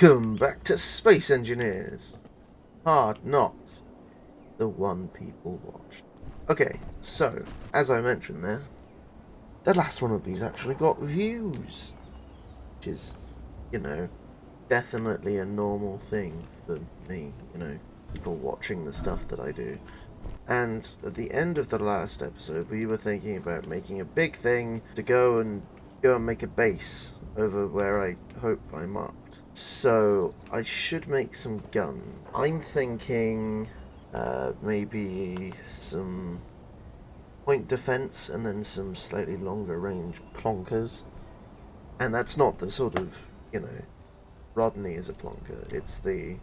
Welcome back to Space Engineers. Hard Knocks, the one people watch. Okay, so, as I mentioned there, the last one of these actually got views. Which is, definitely a normal thing for me, people watching the stuff that I do. And at the end of the last episode, we were thinking about making a big thing to go and make a base over where I hope I marked. So I should make some guns. I'm thinking maybe some point defense and then some slightly longer range plonkers. And that's not the sort of, Rodney is a plonker. It's the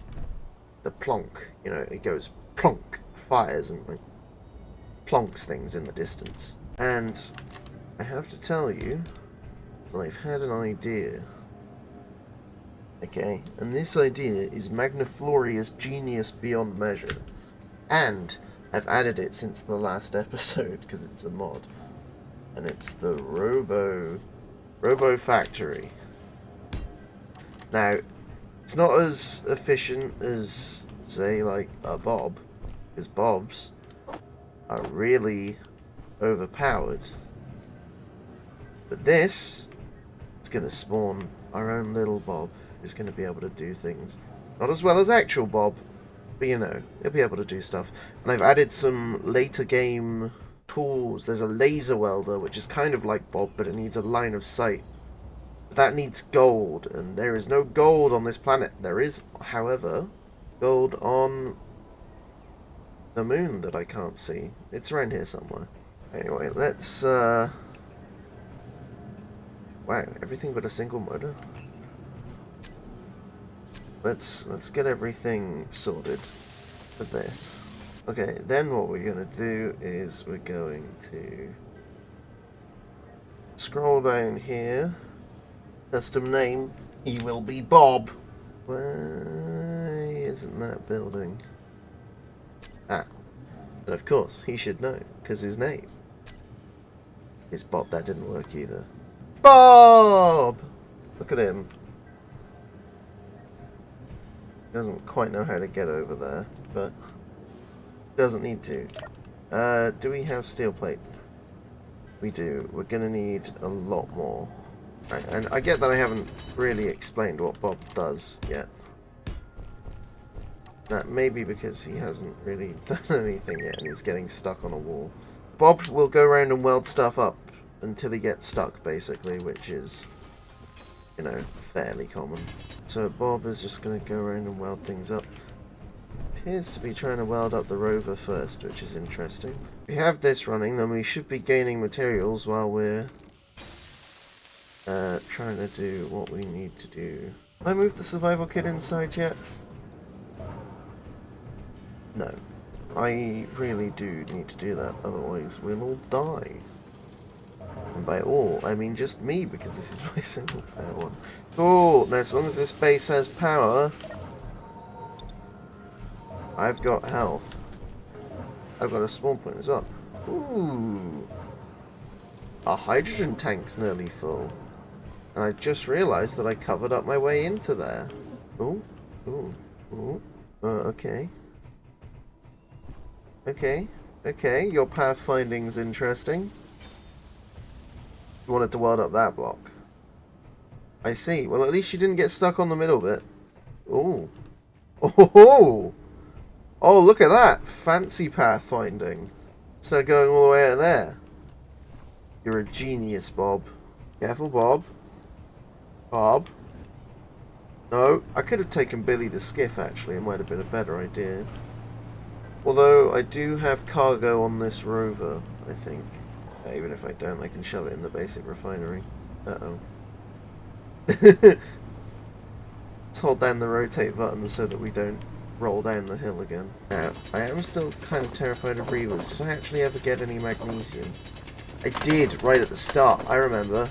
plonk, it goes plonk, fires and like plonks things in the distance. And I have to tell you that I've had an idea. Okay, and this idea is Magniflorious genius beyond measure. And I've added it since the last episode because it's a mod. And it's the Robo Factory. Now, it's not as efficient as, say, like a Bob, because Bobs are really overpowered. But this is going to spawn our own little Bob who's going to be able to do things. Not as well as actual Bob, but he'll be able to do stuff. And I've added some later game tools. There's a laser welder, which is kind of like Bob, but it needs a line of sight. But that needs gold, and there is no gold on this planet. There is, however, gold on the moon that I can't see. It's around here somewhere. Anyway, let's, wow, everything but a single motor. Let's get everything sorted for this. Okay, then what we're going to do is we're going to scroll down here. Custom name, he will be Bob. Why isn't that building? Ah, and of course, he should know, because his name is Bob. That didn't work either. Bob! Look at him. Doesn't quite know how to get over there, but doesn't need to. Do we have steel plate? We do. We're gonna need a lot more. Right, and I get that I haven't really explained what Bob does yet. That may be because he hasn't really done anything yet and he's getting stuck on a wall. Bob will go around and weld stuff up until he gets stuck, basically, which is, fairly common. So Bob is just going to go around and weld things up. Appears to be trying to weld up the rover first, which is interesting. If we have this running, then we should be gaining materials while we're trying to do what we need to do. Have I moved the survival kit inside yet? No. I really do need to do that, otherwise we'll all die. And by all, I mean just me, because this is my single player one. Cool! Now, as long as this base has power, I've got health. I've got a spawn point as well. Ooh! Our hydrogen tank's nearly full. And I just realised that I covered up my way into there. Ooh, ooh, ooh. Okay. Okay, your pathfinding's interesting. You wanted to weld up that block. I see. Well, at least you didn't get stuck on the middle bit. Ooh. Oh! Oh, look at that! Fancy pathfinding. Instead of going all the way out there. You're a genius, Bob. Careful, Bob. Bob. No, I could have taken Billy the Skiff, actually. It might have been a better idea. Although, I do have cargo on this rover, I think. Even if I don't, I can shove it in the basic refinery. Uh-oh. Let's hold down the rotate button so that we don't roll down the hill again. Now, I am still kind of terrified of reavers. Did I actually ever get any magnesium? I did, right at the start. I remember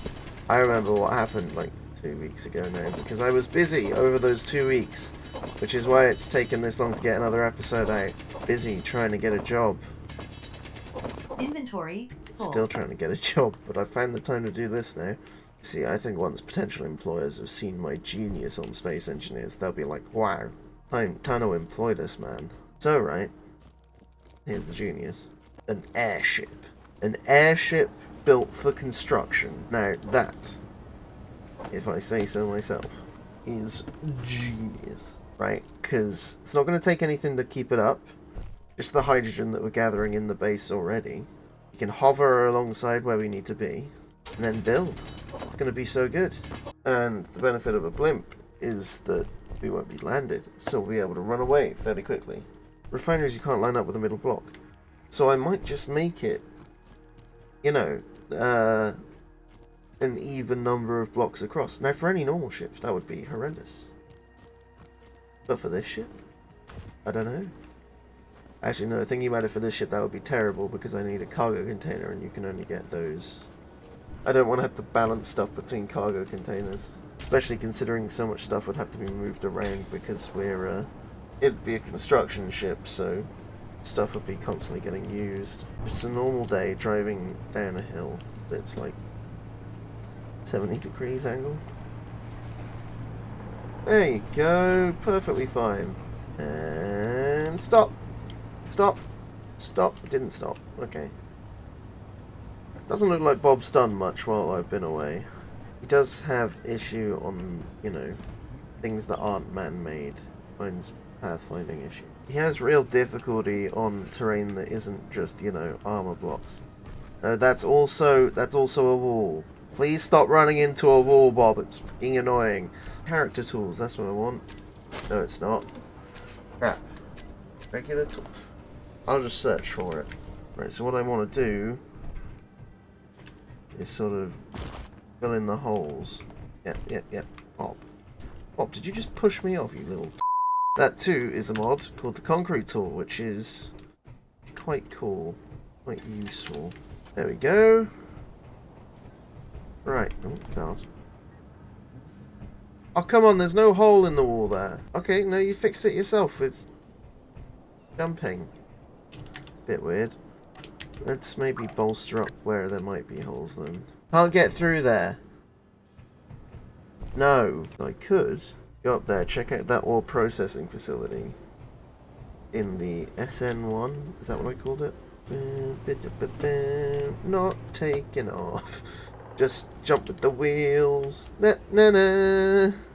what happened, like, 2 weeks ago now, because I was busy over those 2 weeks, which is why it's taken this long to get another episode out. Busy trying to get a job. Inventory full. Still trying to get a job, but I found the time to do this now. See, I think once potential employers have seen my genius on space engineers, they'll be like, wow, time to employ this man. So, right, here's the genius. An airship. An airship built for construction. Now, that, if I say so myself, is genius, right? Because it's not going to take anything to keep it up. Just the hydrogen that we're gathering in the base already. You can hover alongside where we need to be, and then build. It's going to be so good. And the benefit of a blimp is that we won't be landed, so we'll be able to run away fairly quickly. Refineries you can't line up with a middle block. So I might just make it, you know, an even number of blocks across. Now, for any normal ship, that would be horrendous. But for this ship, I don't know. Actually, no, thinking about it, for this ship, that would be terrible because I need a cargo container and you can only get those. I don't want to have to balance stuff between cargo containers, especially considering so much stuff would have to be moved around because it'd be a construction ship, so stuff would be constantly getting used. Just a normal day driving down a hill that's like 70 degrees angle. There you go, perfectly fine. And stop. Stop. Stop. It didn't stop. Okay. Doesn't look like Bob's done much while I've been away. He does have issue on, you know, things that aren't man-made. Finds pathfinding issue. He has real difficulty on terrain that isn't just, you know, armor blocks. That's also a wall. Please stop running into a wall, Bob. It's fucking annoying. Character tools, that's what I want. No, it's not. Crap. Regular tools. I'll just search for it. Right, so what I want to do is sort of fill in the holes. Yep. Bob. Bob, did you just push me off, you little... That too is a mod called the Concrete Tool, which is quite cool. Quite useful. There we go. Right. Oh, God. Oh, come on, there's no hole in the wall there. Okay, no, you fixed it yourself with jumping. Bit weird. Let's maybe bolster up where there might be holes then. Can't get through there. No. I could go up there, check out that ore processing facility. In the SN1. Is that what I called it? Not taking off. Just jump with the wheels. Na.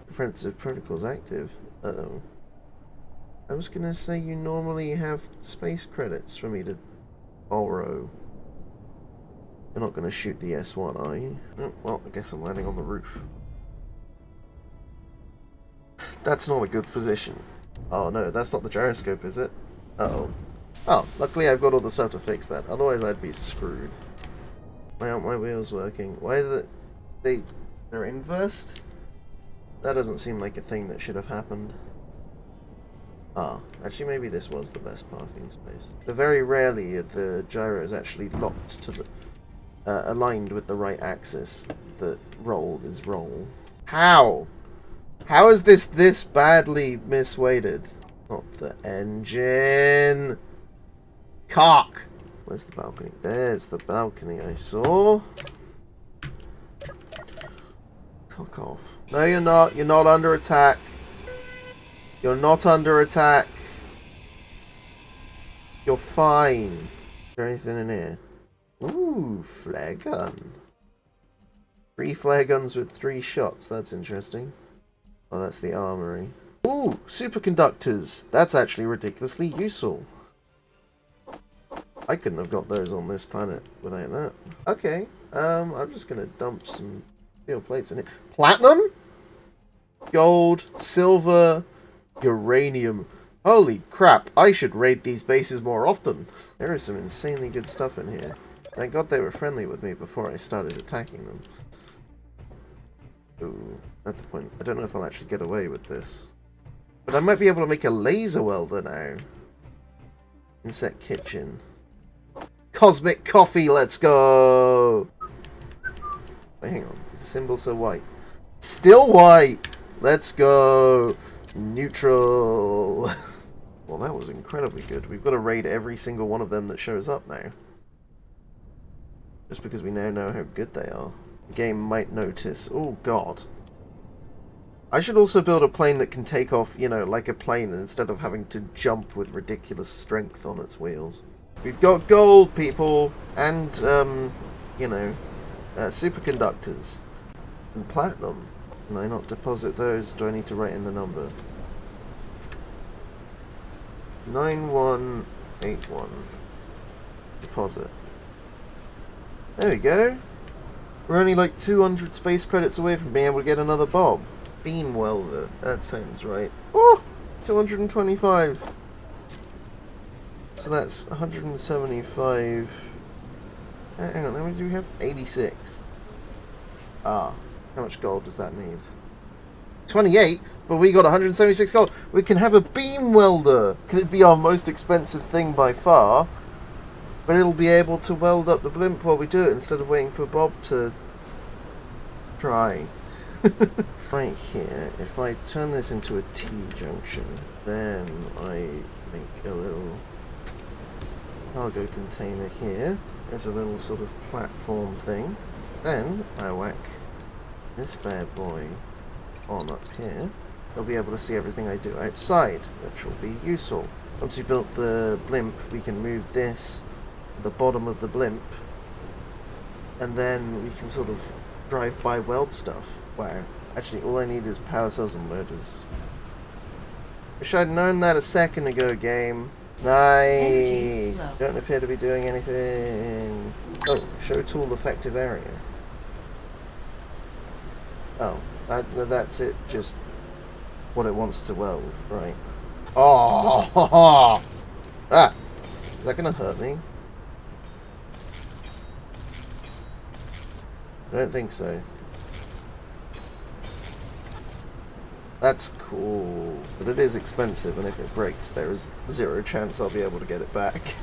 Defensive protocols active. Uh-oh. I was gonna say you normally have space credits for me to borrow. You're not gonna shoot the S1, are you? Oh, well, I guess I'm landing on the roof. That's not a good position. Oh no, that's not the gyroscope, is it? Uh-oh. Oh, luckily I've got all the stuff to fix that. Otherwise I'd be screwed. Why aren't my wheels working? Why are they're inversed? That doesn't seem like a thing that should have happened. Ah, actually maybe this was the best parking space. So very rarely the gyro is actually locked to the... aligned with the right axis. The roll is roll. How? How is this badly misweighted? Not the engine! Cock! Where's the balcony? There's the balcony I saw. Cock off. No, you're not. You're not under attack. You're not under attack. You're fine. Is there anything in here? Ooh, flare gun. 3 flare guns with 3 shots. That's interesting. Oh, that's the armory. Ooh, superconductors. That's actually ridiculously useful. I couldn't have got those on this planet without that. Okay, I'm just gonna dump some steel plates in it. Platinum? Gold, silver, uranium. Holy crap, I should raid these bases more often. There is some insanely good stuff in here. Thank God they were friendly with me before I started attacking them. Ooh, that's a point. I don't know if I'll actually get away with this. But I might be able to make a laser welder now. Insect kitchen. Cosmic coffee, let's go! Wait, hang on. Is the symbol so white? Still white! Let's go! Neutral! Well, that was incredibly good. We've got to raid every single one of them that shows up now. Just because we now know how good they are. the game might notice. Oh god. I should also build a plane that can take off, you know, like a plane instead of having to jump with ridiculous strength on its wheels. We've got gold, people, and, you know, superconductors. And platinum. Can I not deposit those? Do I need to write in the number? 9181. Deposit. There we go. We're only like 200 space credits away from being able to get another Bob. Beam welder. That sounds right. Oh! 225. So that's 175. Hang on, how many do we have? 86. Ah. How much gold does that need? 28? But we got 176 gold. We can have a beam welder. It'd be our most expensive thing by far. But it'll be able to weld up the blimp while we do it instead of waiting for Bob to try. Right here, if I turn this into a T-junction, then I make a little cargo container here. There's a little sort of platform thing. Then I whack this bad boy on up here. They'll be able to see everything I do outside, which will be useful. Once we built the blimp, we can move this to the bottom of the blimp, and then we can sort of drive by weld stuff. Wow. Actually, all I need is power cells and motors. Wish I'd known that a second ago, game. Nice! Don't appear to be doing anything. Oh, show tool effective area. Oh, that's it, just what it wants to weld, right. Oh! Ah! Is that gonna hurt me? I don't think so. That's cool, but it is expensive, and if it breaks, there is 0 chance I'll be able to get it back.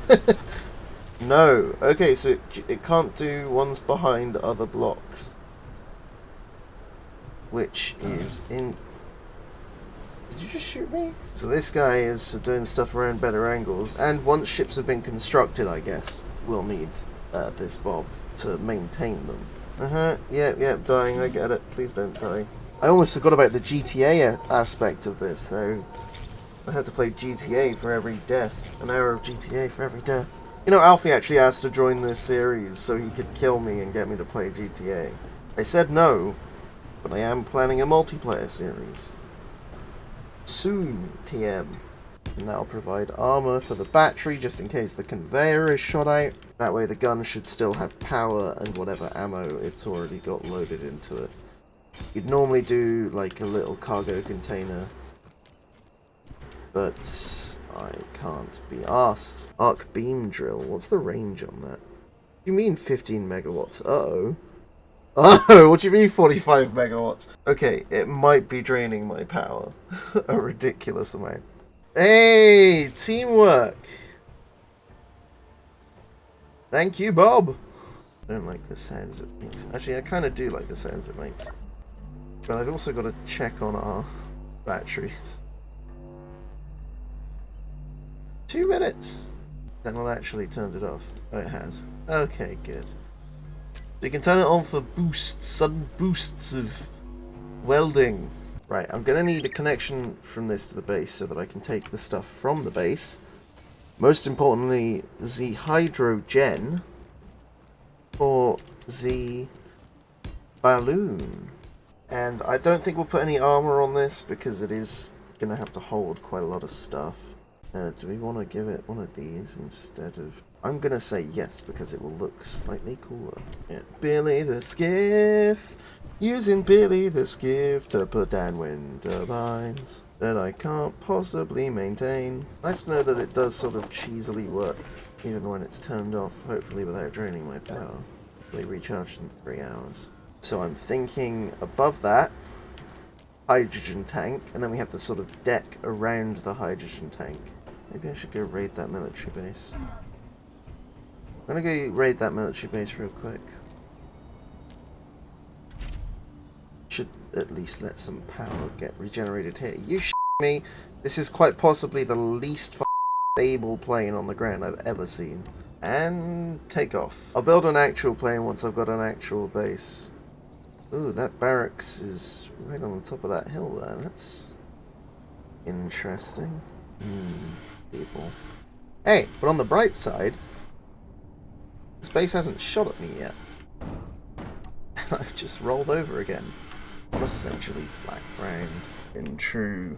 No! Okay, so it can't do ones behind other blocks. Which is in... Did you just shoot me? So this guy is for doing stuff around better angles, and once ships have been constructed, I guess, we'll need this Bob to maintain them. Yep, dying, I get it. Please don't die. I almost forgot about the GTA aspect of this, so I had to play GTA for every death. An hour of GTA for every death. You know, Alfie actually asked to join this series so he could kill me and get me to play GTA. I said no, but I am planning a multiplayer series. Soon, TM. And that'll provide armor for the battery just in case the conveyor is shot out. That way the gun should still have power and whatever ammo it's already got loaded into it. You'd normally do like a little cargo container, but I can't be asked. Arc beam drill, what's the range on that? You mean 15 megawatts? Uh-oh. Oh, what do you mean 45 megawatts? Okay, it might be draining my power. A ridiculous amount. Hey, teamwork! Thank you, Bob! I don't like the sounds it makes. Actually, I kind of do like the sounds it makes. But I've also got to check on our batteries. 2 minutes! That not actually turned it off. Oh, it has. Okay, good. So you can turn it on for boosts, sudden boosts of welding. Right, I'm going to need a connection from this to the base so that I can take the stuff from the base. Most importantly, the hydrogen for the balloon. And I don't think we'll put any armor on this because it is going to have to hold quite a lot of stuff. Do we want to give it one of these instead of... I'm going to say yes because it will look slightly cooler. Yeah. Billy the Skiff! Using Billy the Skiff to put down wind turbines that I can't possibly maintain. Nice to know that it does sort of cheesily work even when it's turned off, hopefully without draining my power. They recharge in 3 hours. So I'm thinking above that, hydrogen tank, and then we have the sort of deck around the hydrogen tank. Maybe I should go raid that military base. I'm gonna go raid that military base real quick. Should at least let some power get regenerated here. You me. This is quite possibly the least stable plane on the ground I've ever seen. And take off. I'll build an actual plane once I've got an actual base. Ooh, that barracks is right on the top of that hill there. That's interesting. People. Hey, but on the bright side, the space hasn't shot at me yet. I've just rolled over again on essentially flat ground in true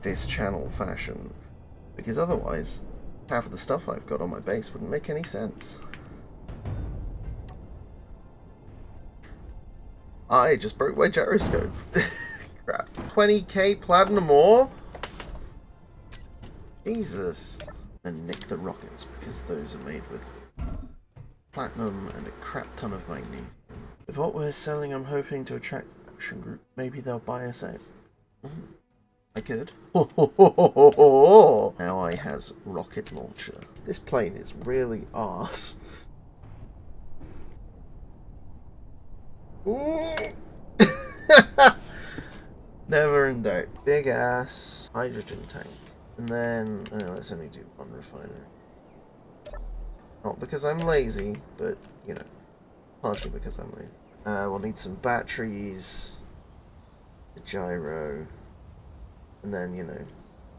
this channel fashion. Because otherwise, half of the stuff I've got on my base wouldn't make any sense. I just broke my gyroscope. Crap. 20k platinum ore? Jesus. And nick the rockets, because those are made with platinum and a crap ton of magnesium. With what we're selling, I'm hoping to attract the action group. Maybe they'll buy us out. I could. Now I has rocket launcher. This plane is really arse. Never in doubt. Big ass hydrogen tank. And then, let's only do one refinery. Not because I'm lazy, but, you know, partially because I'm lazy. We'll need some batteries, the gyro, and then, you know,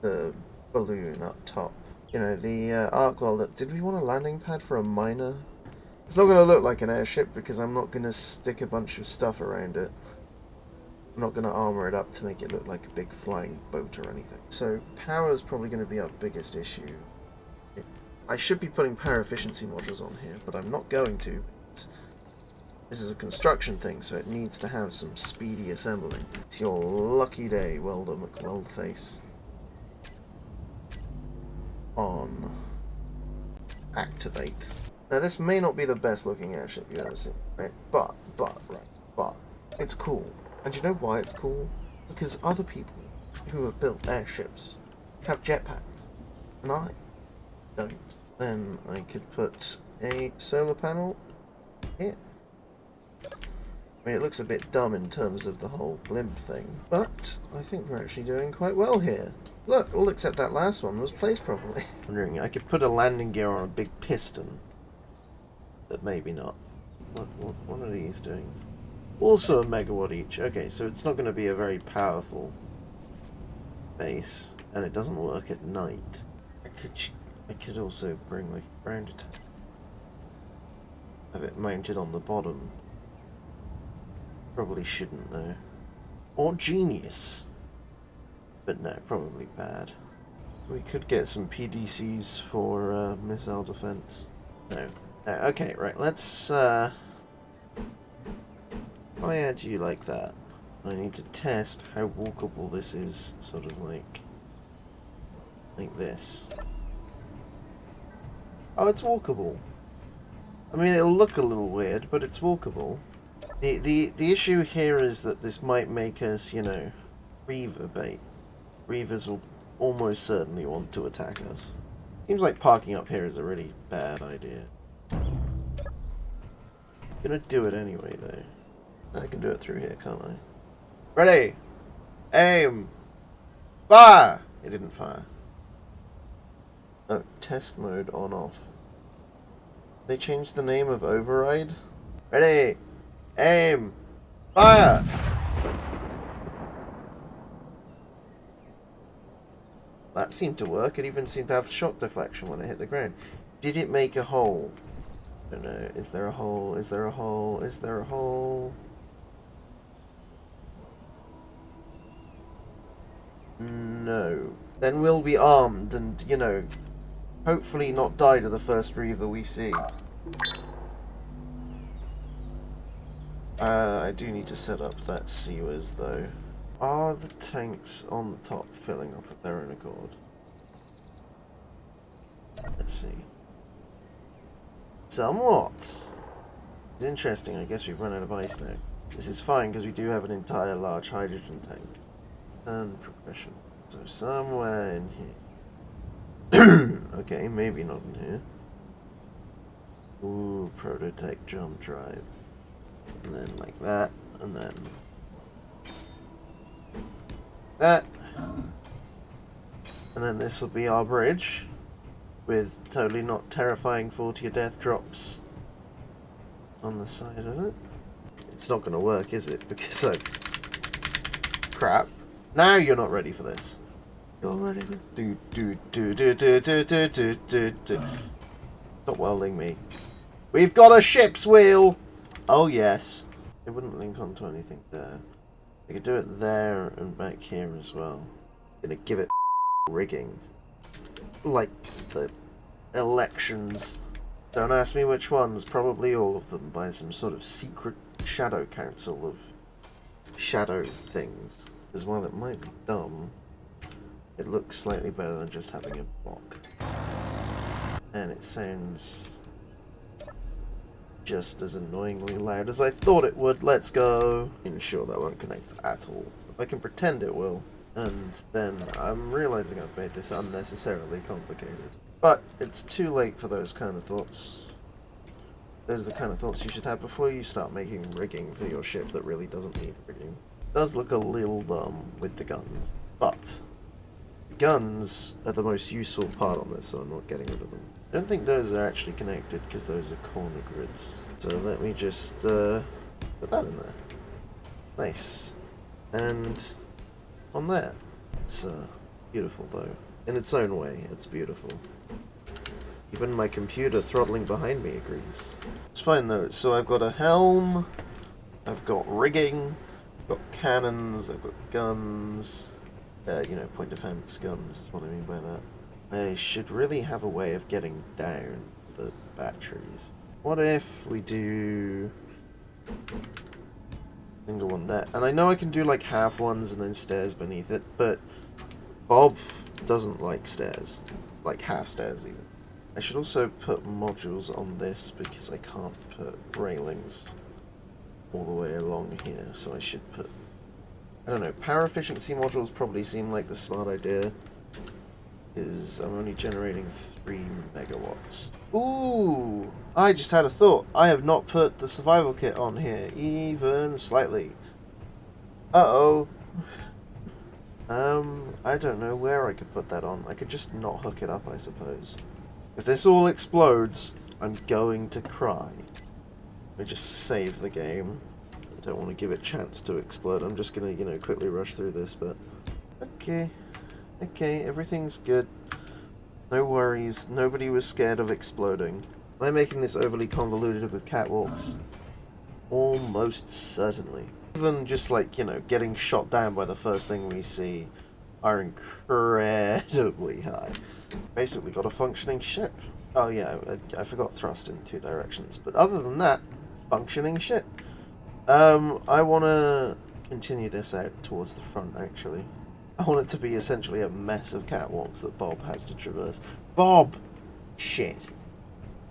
the balloon up top. You know, the arc welder. Did we want a landing pad for a miner? It's not going to look like an airship because I'm not going to stick a bunch of stuff around it. I'm not going to armor it up to make it look like a big flying boat or anything. So power is probably going to be our biggest issue. I should be putting power efficiency modules on here, but I'm not going to. This is a construction thing, so it needs to have some speedy assembling. It's your lucky day, Welder McWeldface. On. Activate. Now this may not be the best looking airship you've ever seen, right? But, it's cool. And you know why it's cool? Because other people who have built airships have jetpacks, and I don't. Then I could put a solar panel here. I mean, it looks a bit dumb in terms of the whole blimp thing, but I think we're actually doing quite well here. Look, all except that last one was placed properly. Wondering, I could put a landing gear on a big piston, but maybe not. What are these doing? Also a megawatt each. Okay, so it's not going to be a very powerful base, and it doesn't work at night. I could also bring like a ground attack. Have it mounted on the bottom. Probably shouldn't though. Or genius. But no, probably bad. We could get some PDCs for missile defense. No. Okay, right, let's why add you like that? I need to test how walkable this is, sort of like this. Oh, it's walkable. I mean, it'll look a little weird, but it's walkable. The issue here is that this might make us, you know, Reaver bait. Reavers will almost certainly want to attack us. Seems like parking up here is a really bad idea. Gonna do it anyway, though. I can do it through here, can't I? Ready! Aim! Fire! It didn't fire. Oh, test mode on off. They changed the name of override? Ready! Aim! Fire! That seemed to work. It even seemed to have shock deflection when it hit the ground. Did it make a hole? I don't know. Is there a hole? Is there a hole? Is there a hole? No. Then we'll be armed and, you know, hopefully not die to the first Reaver we see. I do need to set up that Seawers, though. Are the tanks on the top filling up of their own accord? Let's see. Somewhat. It's interesting. I guess we've run out of ice now. This is fine because we do have an entire large hydrogen tank. And progression. So somewhere in here. Okay, maybe not in here. Ooh, prototype jump drive. And then like that, and then that. And then this will be our bridge with totally not terrifying 40 death drops on the side of it. it's not going to work, is it? Because I... Crap. Now you're not ready for this. You're ready for... Stop welding me. We've got a ship's wheel! Oh, yes. It wouldn't link onto anything there. I could do it there and back here as well. Gonna give it rigging. Like the elections. Don't ask me which ones, probably all of them, by some sort of secret shadow council of shadow things. Because while it might be dumb, it looks slightly better than just having a block. And it sounds just as annoyingly loud as I thought it would. Let's go. I'm sure that won't connect at all. I can pretend it will. And then I'm realizing I've made this unnecessarily complicated. But it's too late for those kind of thoughts. Those are the kind of thoughts you should have before you start making rigging for your ship that really doesn't need rigging. It does look a little dumb with the guns, but the guns are the most useful part on this, so I'm not getting rid of them. I don't think those are actually connected because those are corner grids. So let me just put that in there. Nice. And on there. It's beautiful though. In its own way, it's beautiful. Even my computer throttling behind me agrees. It's fine though. So I've got a helm, I've got rigging, I've got cannons, I've got guns. You know, point defense guns is what I mean by that. I should really have a way of getting down the batteries. What if we do single one there? And I know I can do like half ones and then stairs beneath it, but Bob doesn't like stairs. Like half stairs even. I should also put modules on this because I can't put railings all the way along here, so I should put... I don't know, power efficiency modules probably seem like the smart idea. Is I'm only generating 3 megawatts. Ooh! I just had a thought. I have not put the survival kit on here, even slightly. Uh-oh. I don't know where I could put that on. I could just not hook it up, I suppose. If this all explodes, I'm going to cry. Let me just save the game. I don't want to give it a chance to explode. I'm just gonna, you know, quickly rush through this, but... Okay. Okay, everything's good. No worries. Nobody was scared of exploding. Am I making this overly convoluted with catwalks? Almost certainly. Even just like, you know, getting shot down by the first thing we see are incredibly high. Basically got a functioning ship. Oh yeah, I forgot thrust in 2 directions. But other than that, functioning ship. I want to continue this out towards the front, actually. I want it to be essentially a mess of catwalks that Bob has to traverse. Bob! Shit.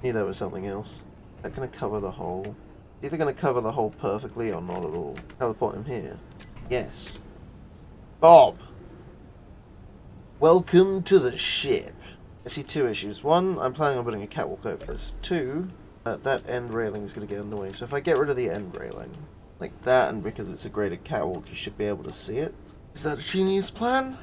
Knew there was something else. Is that going to cover the hole? It's either going to cover the hole perfectly or not at all. Teleport him here. Yes. Bob! Welcome to the ship. I see 2 issues. 1, I'm planning on putting a catwalk over this. 2, that end railing is going to get in the way. So if I get rid of the end railing, like that, and because it's a graded catwalk, you should be able to see it. Is that a genius plan?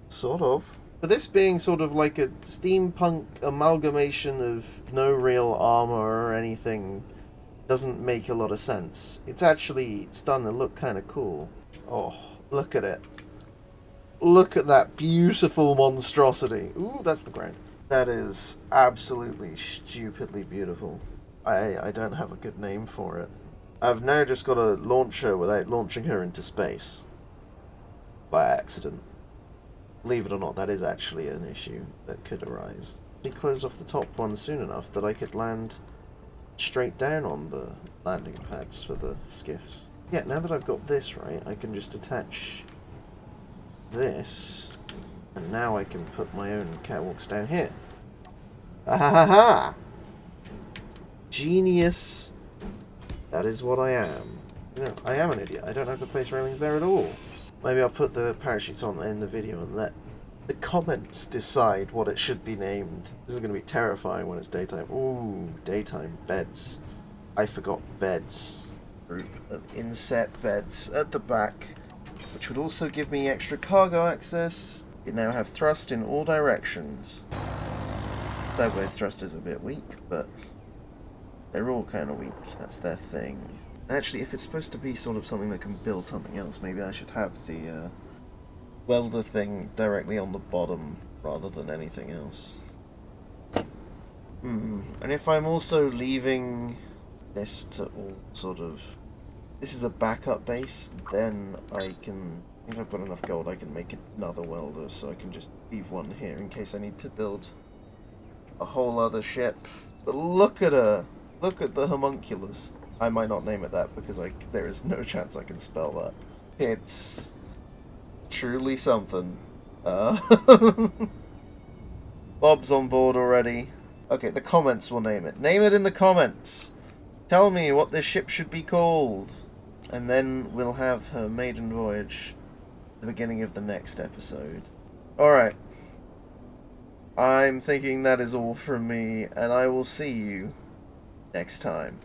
Sort of. But this being sort of like a steampunk amalgamation of no real armor or anything doesn't make a lot of sense. It's actually starting to look kind of cool. Oh, look at it. Look at that beautiful monstrosity. Ooh, that's the ground. That is absolutely stupidly beautiful. I don't have a good name for it. I've now just got to launch her without launching her into space. By accident. Believe it or not, that is actually an issue that could arise. We closed off the top one soon enough that I could land straight down on the landing pads for the skiffs. Yeah, now that I've got this right, I can just attach this, and now I can put my own catwalks down here. Ah ha ha ha! Genius! That is what I am. You know, I am an idiot. I don't have to place railings there at all. Maybe I'll put the parachutes on in the video and let the comments decide what it should be named. This is going to be terrifying when it's daytime. Ooh, daytime beds. I forgot beds. Group of inset beds at the back, which would also give me extra cargo access. You now have thrust in all directions. Sideways thrust is a bit weak, but they're all kind of weak. That's their thing. Actually, if it's supposed to be sort of something that can build something else, maybe I should have the welder thing directly on the bottom rather than anything else. And if I'm also leaving this to all sort of... This is a backup base, then I can... If I've got enough gold, I can make another welder, so I can just leave one here in case I need to build a whole other ship. But look at her! Look at the homunculus. I might not name it that because there is no chance I can spell that. It's truly something. Bob's on board already. Okay, the comments will name it. Name it in the comments. Tell me what this ship should be called. And then we'll have her maiden voyage at the beginning of the next episode. Alright. I'm thinking that is all from me, and I will see you next time.